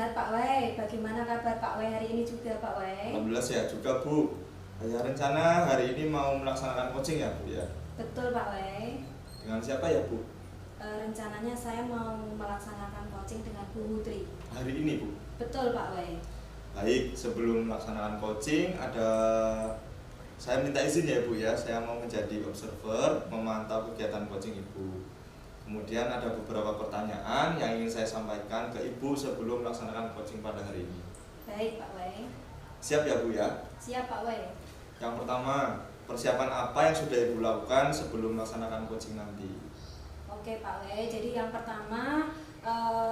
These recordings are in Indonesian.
sehat Pak Wei. Bagaimana kabar Pak Wei hari ini juga Pak Wei? Alhamdulillah sehat juga Bu. Ya, rencana hari ini mau melaksanakan coaching ya Bu ya? Betul Pak Wei. Dengan siapa ya Bu? Rencananya saya mau melaksanakan coaching dengan Bu Putri. Hari ini Bu? Betul Pak Wei. Baik, sebelum melaksanakan coaching saya minta izin ya Bu ya. Saya mau menjadi observer, memantau kegiatan coaching Ibu. Kemudian ada beberapa pertanyaan yang ingin saya sampaikan ke Ibu sebelum melaksanakan coaching pada hari ini. Baik Pak Wei. Siap ya Bu ya? Siap Pak Wei. Yang pertama, persiapan apa yang sudah Ibu lakukan sebelum melaksanakan coaching nanti? Oke Pak Wei, jadi yang pertama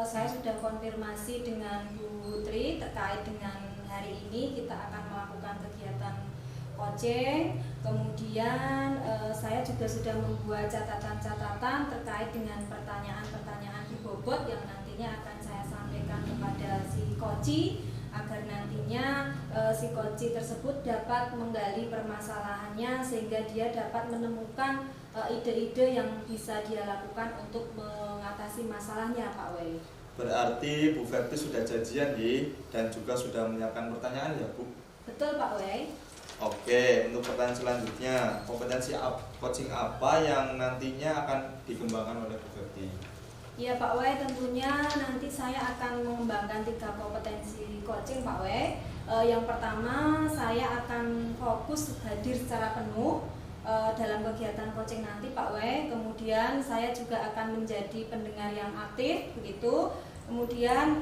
saya sudah konfirmasi dengan Bu Putri terkait dengan hari ini kita akan melakukan kegiatan coaching. Kemudian saya juga sudah membuat catatan-catatan terkait dengan pertanyaan-pertanyaan berbobot yang nantinya akan saya sampaikan kepada si coach agar nantinya si coach tersebut dapat menggali permasalahannya sehingga dia dapat menemukan ide-ide yang bisa dia lakukan untuk mengatasi masalahnya Pak Wei. Berarti Bu Ferti sudah janjian dan juga sudah menyiapkan pertanyaan ya Bu? Betul Pak Wei. Oke, untuk pertanyaan selanjutnya, kompetensi coaching apa yang nantinya akan dikembangkan oleh Bu Ferti? Ya Pak Wei, tentunya nanti saya akan mengembangkan 3 kompetensi coaching Pak Wei. Yang pertama, saya akan fokus hadir secara penuh dalam kegiatan coaching nanti Pak Wei. Kemudian saya juga akan menjadi pendengar yang aktif begitu. Kemudian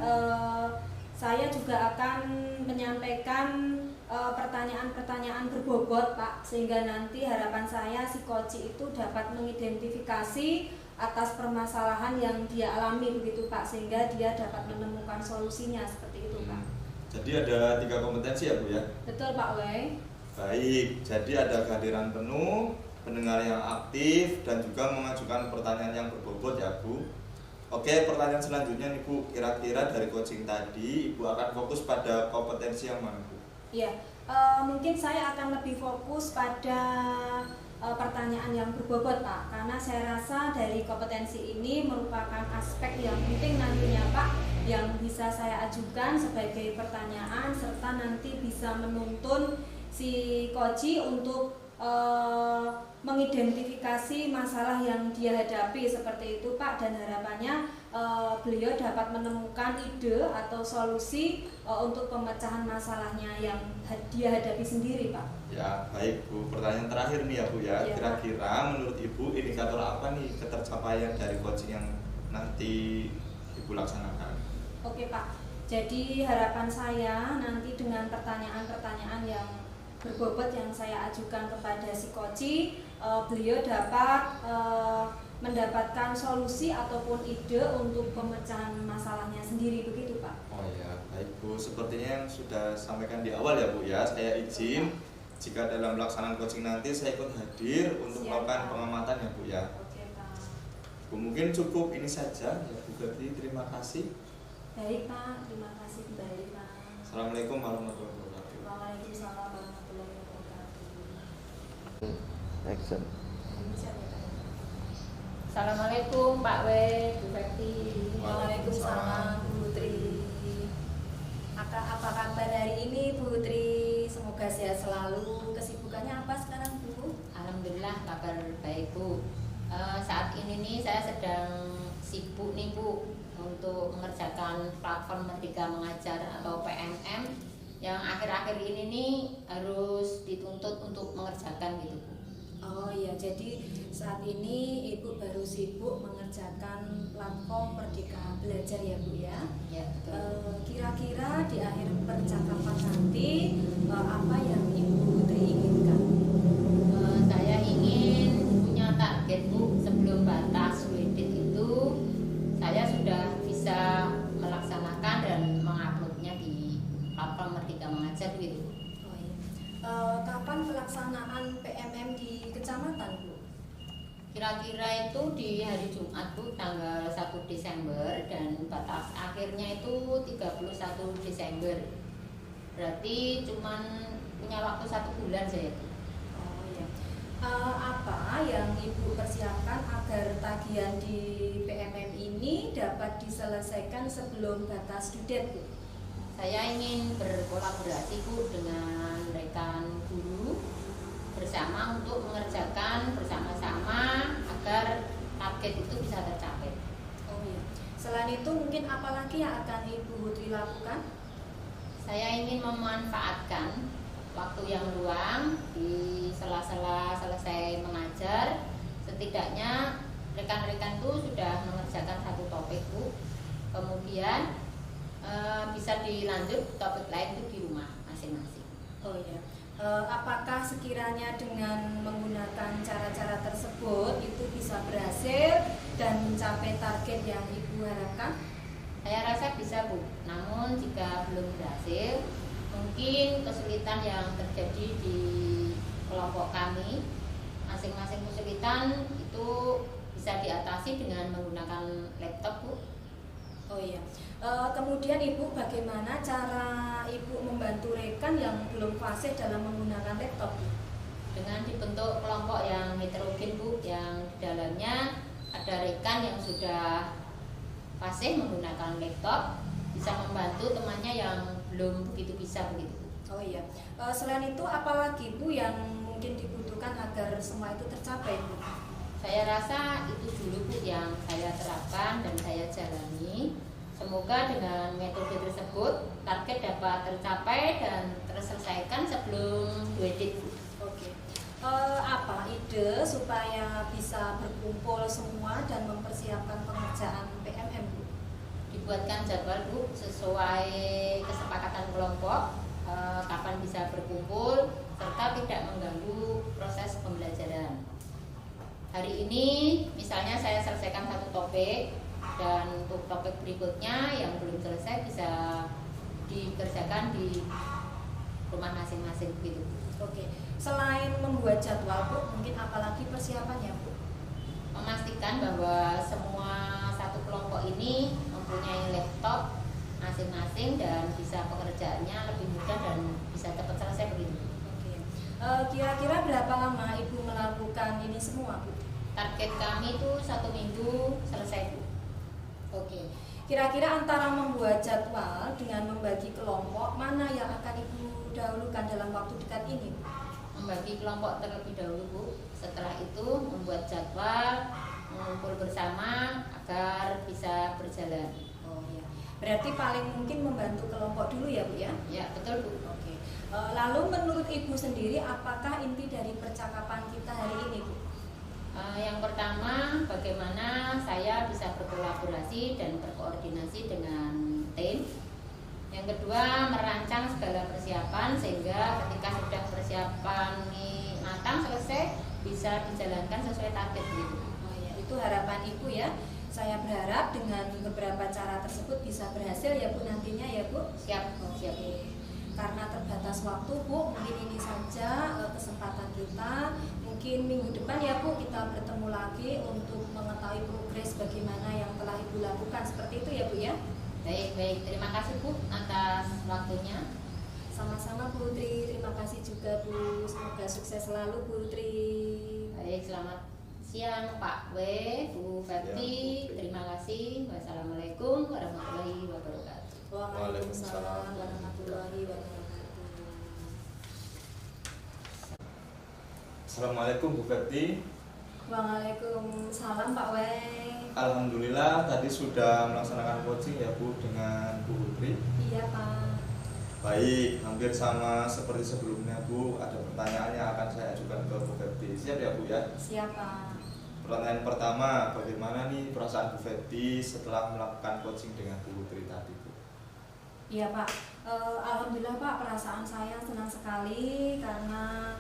saya juga akan menyampaikan pertanyaan-pertanyaan berbobot Pak, sehingga nanti harapan saya si coach itu dapat mengidentifikasi atas permasalahan yang dia alami begitu Pak, sehingga dia dapat menemukan solusinya seperti itu Pak. Jadi ada 3 kompetensi ya Bu ya? Betul Pak Wei. Baik, jadi ada kehadiran penuh, pendengar yang aktif, dan juga mengajukan pertanyaan yang berbobot ya Bu. Oke, pertanyaan selanjutnya nih Bu, kira-kira dari coaching tadi Ibu akan fokus pada kompetensi yang mana Bu? Iya, mungkin saya akan lebih fokus pada pertanyaan yang berbobot Pak, karena saya rasa dari kompetensi ini merupakan aspek yang penting nantinya Pak yang bisa saya ajukan sebagai pertanyaan serta nanti bisa menuntun si coach untuk mengidentifikasi masalah yang dia hadapi seperti itu Pak, dan harapannya beliau dapat menemukan ide atau solusi untuk pemecahan masalahnya yang dia hadapi sendiri Pak. Ya baik Bu, pertanyaan terakhir nih ya Bu ya, kira-kira menurut Ibu indikator apa nih ketercapaian dari coaching yang nanti Ibu laksanakan? Oke Pak, jadi harapan saya nanti dengan pertanyaan-pertanyaan yang berbobot yang saya ajukan kepada si coach, beliau dapat mendapatkan solusi ataupun ide untuk pemecahan masalahnya sendiri begitu Pak. Oh ya, baik Bu, sepertinya yang sudah sampaikan di awal ya Bu ya, saya izin jika dalam pelaksanaan coaching nanti saya ikut hadir untuk melakukan pengamatan ya Bu ya. Oke Pak. Bu, mungkin cukup ini saja ya Bu Ferti, terima kasih. Baik Pak, terima kasih kembali Pak. Assalamualaikum warahmatullahi wabarakatuh. Waalaikumsalam warahmatullahi wabarakatuh. Action. Assalamualaikum Pak Wei, Bu Ferti. Waalaikumsalam Bu Putri. Apa kabar hari ini Bu Putri? Semoga sehat selalu. Kesibukannya apa sekarang Bu? Alhamdulillah kabar baik Bu. Saat ini nih saya sedang sibuk nih Bu untuk mengerjakan platform Merdeka Mengajar atau PMM yang akhir-akhir ini nih harus dituntut untuk mengerjakan gitu Bu. Oh iya, jadi saat ini Ibu baru sibuk mengerjakan platform Merdeka Belajar ya Bu ya? Ya betul. Kira-kira di akhir percakapan nanti apa yang Ibu Putri inginkan? Saya ingin punya target Bu, sebelum batas WD itu saya sudah bisa melaksanakan dan menguploadnya di platform Merdeka Mengajar gitu. Oh iya. Kapan pelaksanaan PMM di kecamatan Bu? Kira-kira itu di hari Jumat Bu, tanggal 1 Desember dan batas akhirnya itu 31 Desember. Berarti cuman punya waktu 1 bulan saya. Oh iya. Apa yang Ibu persiapkan agar tagihan di PMM ini dapat diselesaikan sebelum batas due date Bu? Saya ingin berkolaborasi Bu dengan rekan guru bersama untuk mengerjakan bersama-sama agar target itu bisa tercapai. Oh iya. Selain itu mungkin apa lagi yang akan Ibu Putri lakukan? Saya ingin memanfaatkan waktu yang luang di sela-sela selesai mengajar. Setidaknya rekan-rekan itu sudah mengerjakan satu topik Bu. Kemudian bisa dilanjut topik lain itu di rumah masing-masing. Oh iya. Apakah sekiranya dengan menggunakan cara-cara tersebut itu bisa berhasil dan mencapai target yang Ibu harapkan? Saya rasa bisa Bu, namun jika belum berhasil, mungkin kesulitan yang terjadi di kelompok kami, masing-masing kesulitan itu bisa diatasi dengan menggunakan laptop Bu. Oh iya. Kemudian Ibu, bagaimana cara Ibu membantu rekan yang belum fasih dalam menggunakan laptop? Dengan dibentuk kelompok yang heterogen Bu, yang di dalamnya ada rekan yang sudah fasih menggunakan laptop, bisa membantu temannya yang belum begitu bisa begitu. Oh iya. Selain itu apalagi Bu yang mungkin dibutuhkan agar semua itu tercapai Bu? Saya rasa itu dulu Bu yang saya terapkan dan saya jalani. Semoga dengan metode tersebut target dapat tercapai dan terselesaikan sebelum wedding Bu. Oke. Apa ide supaya bisa berkumpul semua dan mempersiapkan pengerjaan PMM Bu? Dibuatkan jadwal Bu sesuai kesepakatan kelompok, kapan bisa berkumpul serta tidak mengganggu proses pembelajaran. Hari ini misalnya saya selesaikan satu topik dan untuk topik berikutnya yang belum selesai bisa dikerjakan di rumah masing-masing begitu. Oke. Selain membuat jadwal Bu, mungkin apalagi persiapannya Bu? Memastikan bahwa semua satu kelompok ini mempunyai laptop masing-masing dan bisa pekerjaannya lebih mudah dan bisa cepat selesai begitu. Oke. Kira-kira berapa lama Ibu melakukan ini semua Bu? Target kami itu 1 minggu selesai Bu. Oke. Kira-kira antara membuat jadwal dengan membagi kelompok, mana yang akan Ibu dahulukan dalam waktu dekat ini Bu? Membagi kelompok terlebih dahulu Bu. Setelah itu membuat jadwal, mengumpul bersama agar bisa berjalan. Oh iya. Berarti paling mungkin membantu kelompok dulu ya Bu ya? Ya betul Bu. Oke. Lalu menurut Ibu sendiri apakah inti dari percakapan kita hari ini Bu? Yang pertama, bagaimana saya bisa berkolaborasi dan berkoordinasi dengan tim. Yang kedua, merancang segala persiapan sehingga ketika sudah persiapan ini matang selesai bisa dijalankan sesuai target begitu. Oh iya, itu harapan Ibu ya. Saya berharap dengan beberapa cara tersebut bisa berhasil ya Bu nantinya ya Bu. Siap, siap. Karena terbatas waktu Bu, mungkin ini saja kesempatan kita. Mungkin minggu depan ya Bu kita bertemu lagi untuk mengetahui progres bagaimana yang telah Ibu lakukan. Seperti itu ya Bu ya. Baik. Terima kasih Bu atas waktunya. Sama-sama Bu Putri, terima kasih juga Bu. Semoga sukses selalu Bu Putri. Baik, selamat siang Pak W, Bu Febri. Terima kasih. Wassalamualaikum warahmatullahi wabarakatuh. Waalaikumsalam warahmatullahi wabarakatuh. Assalamualaikum Bu Febri. Waalaikumsalam Pak Wei. Alhamdulillah tadi sudah melaksanakan coaching ya Bu dengan Bu Putri. Iya Pak. Baik, hampir sama seperti sebelumnya Bu. Ada pertanyaan yang akan saya ajukan ke Bu Febri. Siap ya Bu ya? Siap Pak. Pertanyaan pertama, bagaimana nih perasaan Bu Febri setelah melakukan coaching dengan Bu Putri tadi Bu? Iya Pak. Alhamdulillah Pak, perasaan saya senang sekali karena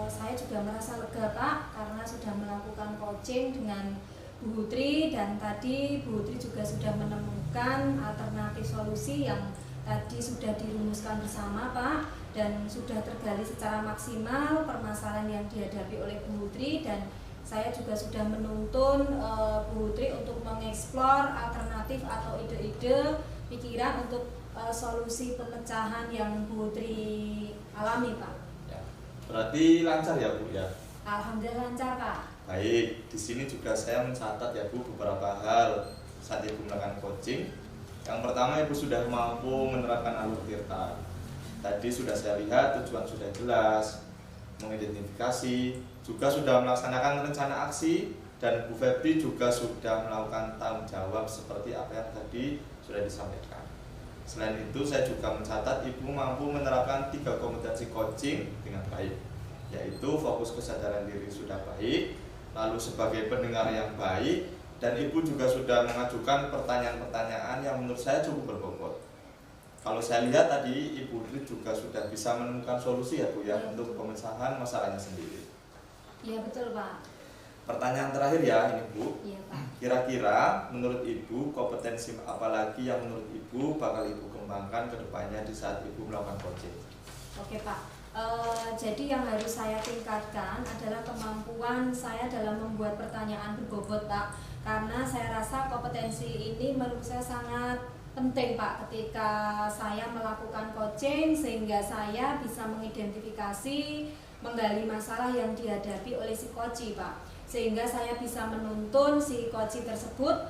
saya juga merasa lega Pak karena sudah melakukan coaching dengan Bu Putri dan tadi Bu Putri juga sudah menemukan alternatif solusi yang tadi sudah dirumuskan bersama Pak dan sudah tergali secara maksimal permasalahan yang dihadapi oleh Bu Putri dan saya juga sudah menuntun Bu Putri untuk mengeksplor alternatif atau ide-ide pikiran untuk solusi pemecahan yang Bu Putri alami Pak. Ya. Berarti lancar ya Bu ya? Alhamdulillah lancar Pak. Baik, di sini juga saya mencatat ya Bu beberapa hal saat Ibu melakukan coaching. Yang pertama, Ibu sudah mampu menerapkan alur tirta. Tadi sudah saya lihat tujuan sudah jelas, mengidentifikasi, juga sudah melaksanakan rencana aksi, dan Bu Febri juga sudah melakukan tanggung jawab seperti apa yang tadi sudah disampaikan. Selain itu, saya juga mencatat Ibu mampu menerapkan 3 kompetensi coaching dengan baik, yaitu fokus kesadaran diri sudah baik, lalu sebagai pendengar yang baik, dan Ibu juga sudah mengajukan pertanyaan-pertanyaan yang menurut saya cukup berbobot. Kalau saya lihat tadi Ibu Dri juga sudah bisa menemukan solusi ya Bu ya, untuk pemecahan masalahnya sendiri. Iya betul Pak. Pertanyaan terakhir ya ini Bu. Iya Pak. Kira-kira menurut Ibu kompetensi apa lagi yang menurut Ibu bakal Ibu kembangkan ke depannya di saat Ibu melakukan coaching? Oke Pak. Jadi yang harus saya tingkatkan adalah kemampuan saya dalam membuat pertanyaan berbobot Pak. Karena saya rasa kompetensi ini menurut saya sangat penting Pak ketika saya melakukan coaching, sehingga saya bisa mengidentifikasi, menggali masalah yang dihadapi oleh si coach Pak. Sehingga saya bisa menuntun si coach tersebut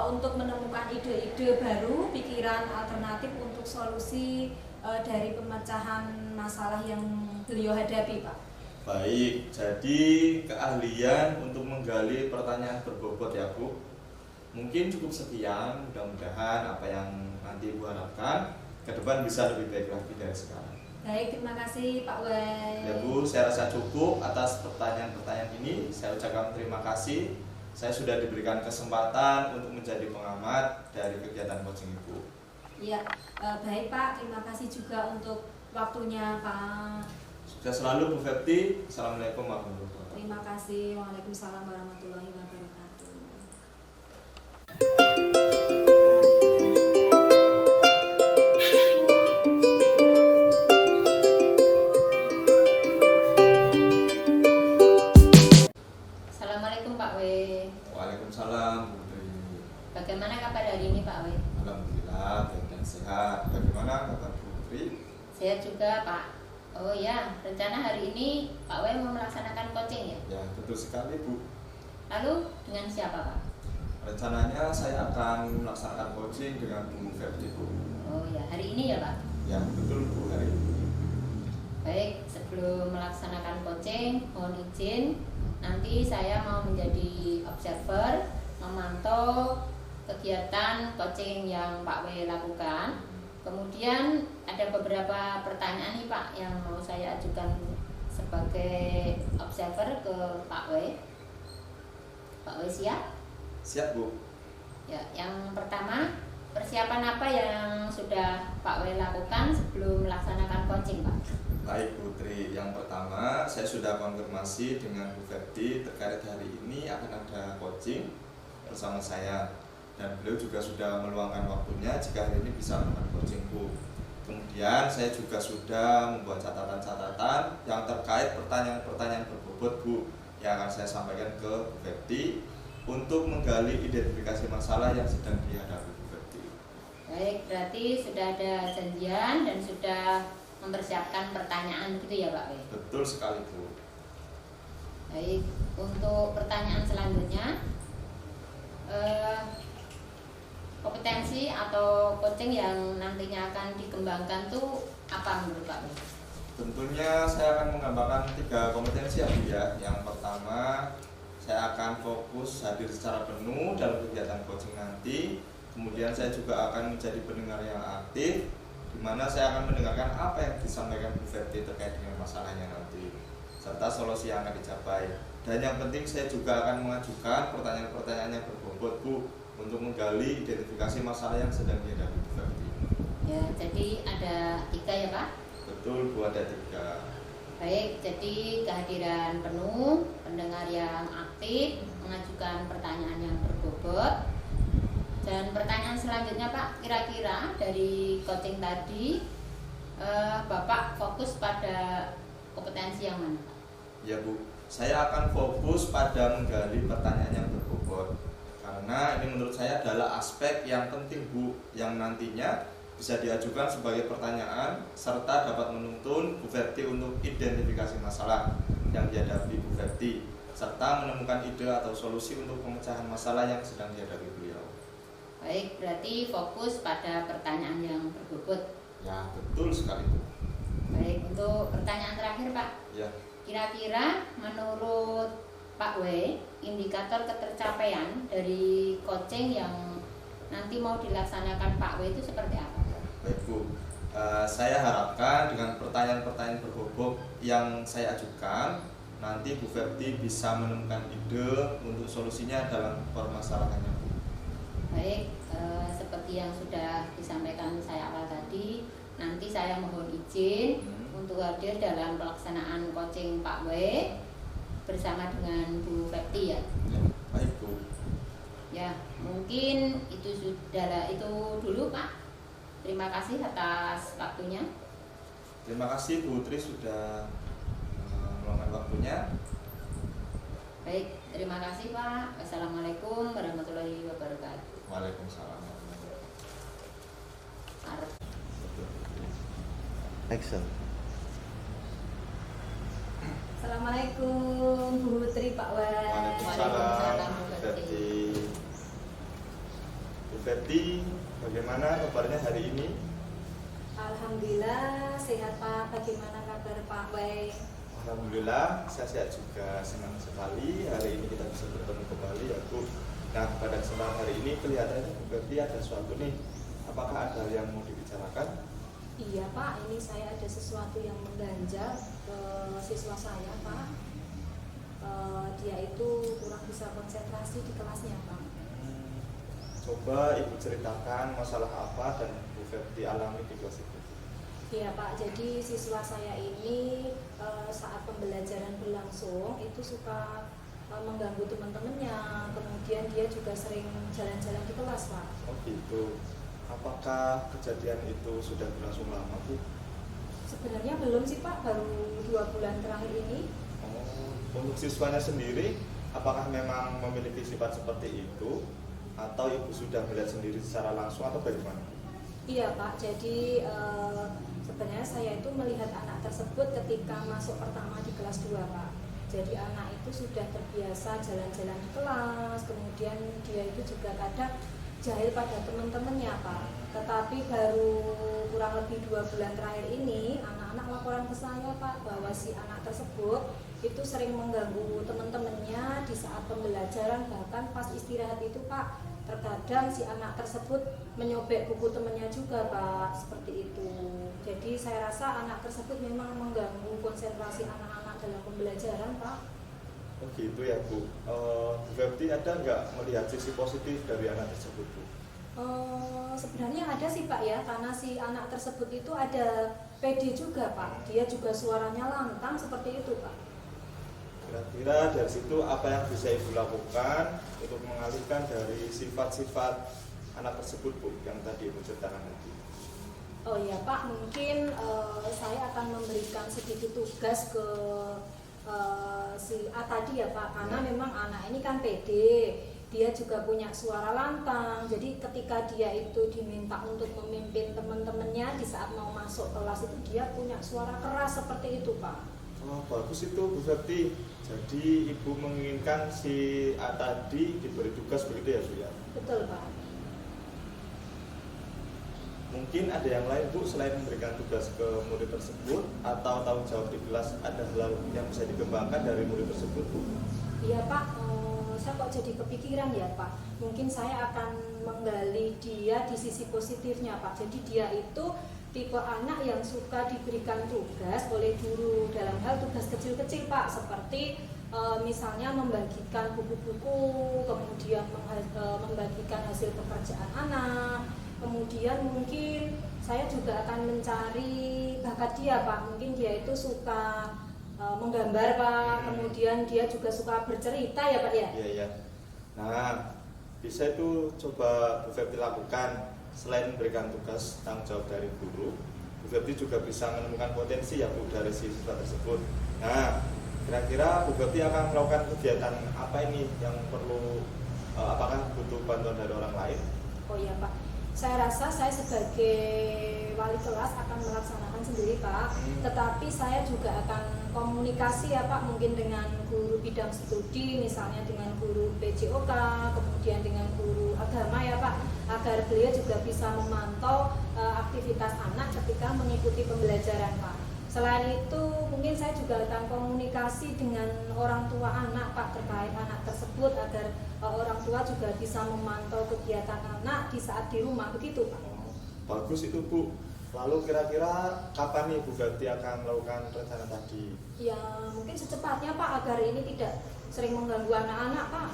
untuk menemukan ide-ide baru, pikiran alternatif untuk solusi dari pemecahan masalah yang beliau hadapi Pak. Baik, jadi keahlian untuk menggali pertanyaan berbobot ya Bu. Mungkin cukup sekian, mudah-mudahan apa yang nanti Ibu harapkan ke depan bisa lebih baik lagi dari sekarang. Baik, terima kasih Pak Wei. Ya Bu, saya rasa cukup atas pertanyaan-pertanyaan ini. Saya ucapkan terima kasih. Saya sudah diberikan kesempatan untuk menjadi pengamat dari kegiatan coaching Ibu. Iya, baik Pak, terima kasih juga untuk waktunya Pak. Sukses selalu Bu Febri. Assalamualaikum warahmatullahi wabarakatuh. Terima kasih. Waalaikumsalam warahmatullahi wabarakatuh. Assalamualaikum Pak W. Waalaikumsalam Bu Dri. Bagaimana kabar hari ini Pak W? Alhamdulillah baik dan sehat. Bagaimana kabar Bu Dri? Sehat juga Pak. Oh ya, rencana hari ini Pak W mau melaksanakan coaching ya? Ya, betul sekali Bu. Lalu dengan siapa Pak? Rencananya saya akan melaksanakan coaching dengan Bu Febri Bu. Oh ya, hari ini ya Pak? Ya, betul Bu, hari ini. Baik, sebelum melaksanakan coaching, mohon izin nanti saya mau menjadi observer, memantau kegiatan coaching yang Pak W lakukan. Kemudian ada beberapa pertanyaan nih Pak yang mau saya ajukan sebagai observer ke Pak W. Pak W siap? Siap Bu. Ya, yang pertama, persiapan apa yang sudah Pak W lakukan sebelum melaksanakan coaching Pak? Baik Putri, yang pertama saya sudah konfirmasi dengan Bu Febri terkait hari ini akan ada coaching bersama saya, dan beliau juga sudah meluangkan waktunya jika hari ini bisa melakukan coaching Bu. Kemudian saya juga sudah membuat catatan-catatan yang terkait pertanyaan-pertanyaan berbobot Bu yang akan saya sampaikan ke Bu Febri untuk menggali identifikasi masalah yang sedang dihadapi Bu Febri. Baik, berarti sudah ada janjian dan sudah mempersiapkan pertanyaan gitu ya Pak W? Betul sekali Bu. Baik, untuk pertanyaan selanjutnya, kompetensi atau coaching yang nantinya akan dikembangkan tuh apa menurut Pak W? Tentunya saya akan mengembangkan 3 kompetensi ya Bu ya. Yang pertama, saya akan fokus hadir secara penuh dalam kegiatan coaching nanti. Kemudian saya juga akan menjadi pendengar yang aktif, di mana saya akan mendengarkan apa yang disampaikan Bu Febri terkait dengan masalahnya nanti, serta solusi yang akan dicapai. Dan yang penting saya juga akan mengajukan pertanyaan-pertanyaan yang berbobot Bu untuk menggali identifikasi masalah yang sedang dihadapi Bu Febri. Ya, jadi ada 3 ya Pak? Betul Bu, ada 3. Baik, jadi kehadiran penuh, pendengar yang aktif, mengajukan pertanyaan yang berbobot. Dan pertanyaan selanjutnya Pak, kira-kira dari coaching tadi Bapak fokus pada kompetensi yang mana Pak? Ya Bu, saya akan fokus pada menggali pertanyaan yang berbobot, karena ini menurut saya adalah aspek yang penting Bu, yang nantinya bisa diajukan sebagai pertanyaan serta dapat menuntun Bu Febri untuk identifikasi masalah yang dihadapi Bu Febri, serta menemukan ide atau solusi untuk pemecahan masalah yang sedang dihadapi beliau. Baik, berarti fokus pada pertanyaan yang berbobot. Ya, betul sekali Bu. Baik, untuk pertanyaan terakhir Pak. Ya. Kira-kira menurut Pak W, indikator ketercapaian dari coaching yang nanti mau dilaksanakan Pak W itu seperti apa? Baik Bu, saya harapkan dengan pertanyaan-pertanyaan berbobot yang saya ajukan, nanti Bu Ferti bisa menemukan ide untuk solusinya dalam permasalahannya Bu. Baik, seperti yang sudah disampaikan saya awal tadi, nanti saya mohon izin untuk hadir dalam pelaksanaan coaching Pak W bersama dengan Bu Ferti ya. Ya, baik Bu. Ya, mungkin itu dulu Pak. Terima kasih atas waktunya. Terima kasih Bu Tri sudah meluangkan waktunya. Baik, terima kasih Pak. Wassalamualaikum warahmatullahi wabarakatuh. Waalaikumsalam. Action. Assalamualaikum Bu Tri, Pak Wan. Waalaikumsalam Bu Ferti. Bu Ferti, bagaimana kabarnya hari ini? Alhamdulillah sehat Pak. Bagaimana kabar Pak Wei? Alhamdulillah, saya sehat juga, senang sekali hari ini kita bisa bertemu kembali ya Bu. Nah, pada kesempatan hari ini kelihatannya Bu Ferti ada sesuatu nih. Apakah ada yang mau dibicarakan? Iya Pak, ini saya ada sesuatu yang mengganjal ke siswa saya Pak. Dia itu kurang bisa konsentrasi di kelasnya Pak. Coba Ibu ceritakan masalah apa dan Bu Ferti alami di kelas itu. Iya Pak, jadi siswa saya ini saat pembelajaran berlangsung itu suka mengganggu teman-temannya. Kemudian dia juga sering jalan-jalan di kelas Pak. Oh gitu. Apakah kejadian itu sudah berlangsung lama Bu? Sebenarnya belum sih Pak, baru 2 bulan terakhir ini. Oh, untuk siswanya sendiri, apakah memang memiliki sifat seperti itu? Atau Ibu sudah melihat sendiri secara langsung atau bagaimana? Iya Pak, jadi sebenarnya saya itu melihat anak tersebut ketika masuk pertama di kelas 2 Pak. Jadi anak itu sudah terbiasa jalan-jalan di kelas, kemudian dia itu juga kadang jahil pada teman-temannya Pak. Tetapi baru kurang lebih 2 bulan terakhir ini anak-anak laporan ke saya Pak bahwa si anak tersebut itu sering mengganggu teman-temannya di saat pembelajaran, bahkan pas istirahat itu Pak. Terkadang si anak tersebut menyobek buku temannya juga Pak, seperti itu. Jadi saya rasa anak tersebut memang mengganggu konsentrasi anak-anak dalam pembelajaran Pak. Oh gitu ya Bu. Bu Ferti ada nggak melihat sisi positif dari anak tersebut Bu? Sebenarnya ada sih Pak ya, karena si anak tersebut itu ada PD juga Pak. Dia juga suaranya lantang seperti itu Pak. Kira-kira dari situ apa yang bisa Ibu lakukan untuk mengalihkan dari sifat-sifat anak tersebut Bu yang tadi Ibu ceritakan tadi? Oh ya Pak, mungkin saya akan memberikan sedikit tugas ke si A tadi ya Pak, karena memang anak ini kan pede, dia juga punya suara lantang. Jadi ketika dia itu diminta untuk memimpin teman-temannya di saat mau masuk kelas itu dia punya suara keras seperti itu Pak. Oh bagus itu Bu Ferti. Jadi Ibu menginginkan si A tadi diberi tugas begitu ya Bu ya? Betul Pak. Mungkin ada yang lain Bu selain memberikan tugas ke murid tersebut atau tanggung jawab di kelas, ada hal yang bisa dikembangkan dari murid tersebut Bu? Iya Pak, saya kok jadi kepikiran ya Pak. Mungkin saya akan menggali dia di sisi positifnya Pak. Jadi dia itu tipe anak yang suka diberikan tugas oleh guru dalam hal tugas kecil-kecil Pak, seperti misalnya membagikan buku-buku, kemudian membagikan hasil pekerjaan anak. Kemudian mungkin saya juga akan mencari bakat dia Pak. Mungkin dia itu suka menggambar Pak. Kemudian dia juga suka bercerita ya Pak ya. Iya ya. Nah bisa itu coba Bu Ferti lakukan. Selain memberikan tugas tanggung jawab dari guru, Bu Ferti juga bisa menemukan potensi ya Bu dari siswa tersebut. Nah kira-kira Bu Ferti akan melakukan kegiatan apa ini yang perlu, apakah butuh bantuan dari orang lain? Oh iya Pak, saya rasa saya sebagai wali kelas akan melaksanakan sendiri Pak, tetapi saya juga akan komunikasi ya Pak, mungkin dengan guru bidang studi, misalnya dengan guru PJOK, kemudian dengan guru agama ya Pak, agar beliau juga bisa memantau aktivitas anak ketika mengikuti pembelajaran Pak. Selain itu mungkin saya juga akan komunikasi dengan orang tua anak Pak terkait anak tersebut, agar orang tua juga bisa memantau kegiatan anak di saat di rumah, begitu Pak. Bagus itu Bu. Lalu kira-kira kapan nih Bu Gati akan melakukan rencana tadi? Ya mungkin secepatnya Pak, agar ini tidak sering mengganggu anak-anak Pak.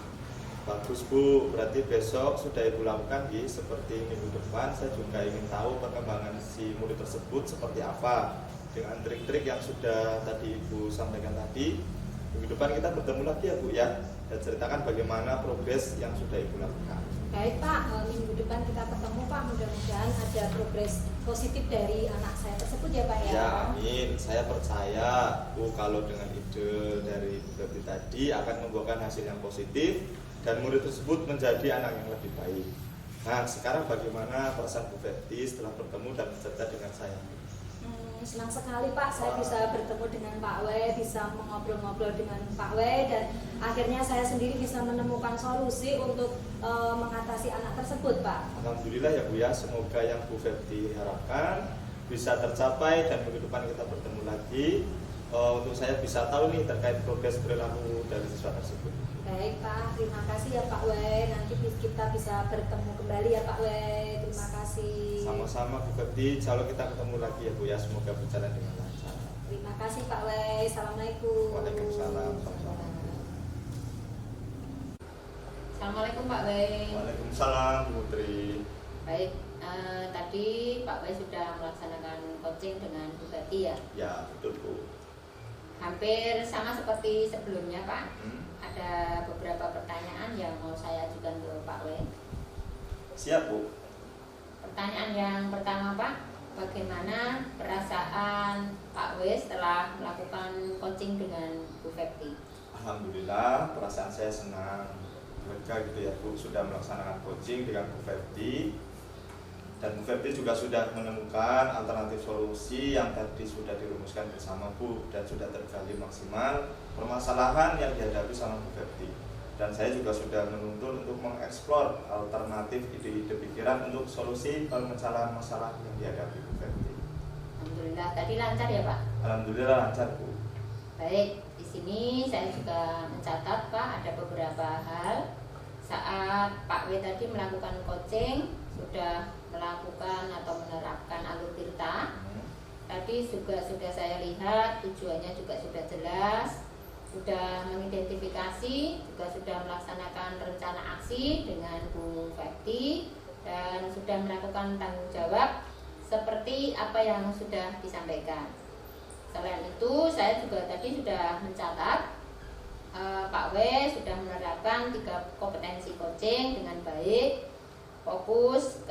Bagus Bu, berarti besok sudah Ibu lakukan seperti minggu depan. Saya juga ingin tahu perkembangan si murid tersebut seperti apa. Dengan trik-trik yang sudah tadi Ibu sampaikan tadi, minggu depan kita bertemu lagi ya Bu ya, dan ceritakan bagaimana progres yang sudah Ibu lakukan. Baik Pak, minggu depan kita ketemu Pak, mudah-mudahan ada progres positif dari anak saya tersebut ya Pak ya. Ya amin, saya percaya Bu kalau dengan ide dari Bu Gati tadi akan membuahkan hasil yang positif dan murid tersebut menjadi anak yang lebih baik. Nah sekarang bagaimana perasaan Bu Gati setelah bertemu dan bercerita dengan saya? Senang sekali Pak, saya bisa bertemu dengan Pak W, bisa mengobrol-ngobrol dengan Pak W, dan akhirnya saya sendiri bisa menemukan solusi untuk mengatasi anak tersebut Pak. Alhamdulillah ya Bu ya, semoga yang Bu Febti harapkan bisa tercapai dan minggu depan kita bertemu lagi untuk saya bisa tahu nih terkait progres perilaku dari siswa tersebut. Baik Pak, terima kasih ya Pak W, nanti kita bisa bertemu kembali ya Pak W, terima kasih. Sama-sama Bu Febti, kalau kita ketemu lagi ya Bu ya, semoga berjalan dengan lancar. Terima kasih Pak W, Assalamualaikum. Waalaikumsalam. Assalamualaikum Pak W. Waalaikumsalam Bu Putri. Baik, tadi Pak W sudah melaksanakan coaching dengan Bu Gati ya? Ya betul Bu. Hampir sama seperti sebelumnya Pak. Ada beberapa pertanyaan yang mau saya ajukan ke Pak W. Siap Bu. Pertanyaan yang pertama Pak, bagaimana perasaan Pak W setelah melakukan coaching dengan Bu Febti? Alhamdulillah, perasaan saya senang, lega gitu ya Bu, sudah melaksanakan coaching dengan Bu Febti. Dan Bu Febti juga sudah menemukan alternatif solusi yang tadi sudah dirumuskan bersama Bu, dan sudah tergali maksimal permasalahan yang dihadapi sama Bu Febti. Dan saya juga sudah menuntun untuk mengeksplor alternatif ide-ide pikiran untuk solusi permasalahan masalah yang dihadapi Bu Febti. Alhamdulillah, tadi lancar ya Pak? Alhamdulillah lancar Bu. Baik, di sini saya juga mencatat Pak, ada beberapa hal saat Pak W tadi melakukan coaching, sudah melakukan atau menerapkan alur tirta. Tadi juga sudah saya lihat tujuannya juga sudah jelas, sudah mengidentifikasi, juga sudah melaksanakan rencana aksi dengan Bu Febti, dan sudah melakukan tanggung jawab seperti apa yang sudah disampaikan. Selain itu, saya juga tadi sudah mencatat Pak W sudah menerapkan 3 kompetensi coaching dengan baik, fokus,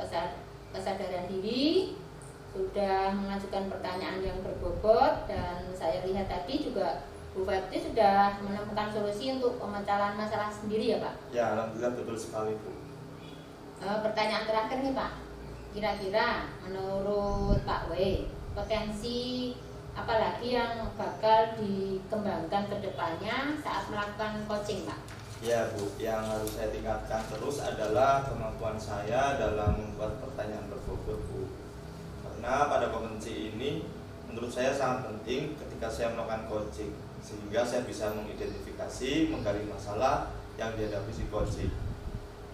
kesadaran diri, sudah mengajukan pertanyaan yang berbobot, dan saya lihat tadi juga Bu Febti sudah menemukan solusi untuk pemecahan masalah sendiri ya Pak? Ya alhamdulillah betul sekali Bu. Pertanyaan terakhir nih Pak, kira-kira menurut Pak W potensi apalagi yang bakal dikembangkan ke depannya saat melakukan coaching Pak? Ya Bu, yang harus saya tingkatkan terus adalah kemampuan saya dalam membuat pertanyaan berbobot Bu. Karena pada kompetensi ini menurut saya sangat penting ketika saya melakukan coaching, sehingga saya bisa mengidentifikasi, menggali masalah yang dihadapi si coaching,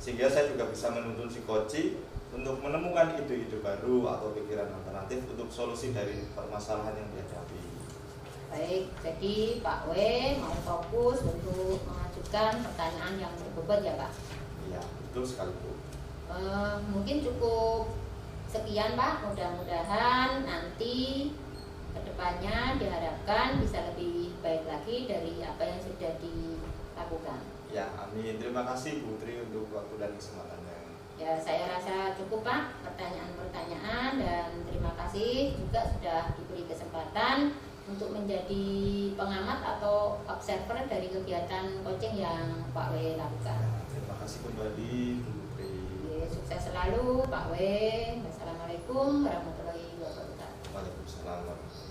sehingga saya juga bisa menuntun si coaching untuk menemukan ide-ide baru atau pikiran alternatif untuk solusi dari permasalahan yang dihadapi. Baik, jadi Pak W mau fokus untuk mengajukan pertanyaan yang berbobot ya Pak? Iya, betul sekali Bu. Mungkin cukup sekian Pak, mudah-mudahan nanti kedepannya diharapkan bisa lebih baik lagi dari apa yang sudah dilakukan. Ya, amin. Terima kasih Bu Tri untuk waktu dan kesempatannya. Ya, saya rasa cukup Pak pertanyaan-pertanyaan, dan terima kasih juga sudah diberi kesempatan untuk menjadi pengamat atau observer dari kegiatan coaching yang Pak W lakukan. Ya, terima kasih kembali Bu Tri. Sukses selalu Pak W. Wassalamualaikum warahmatullahi wabarakatuh. Waalaikumsalam. Waalaikumsalam warahmatullahi wabarakatuh.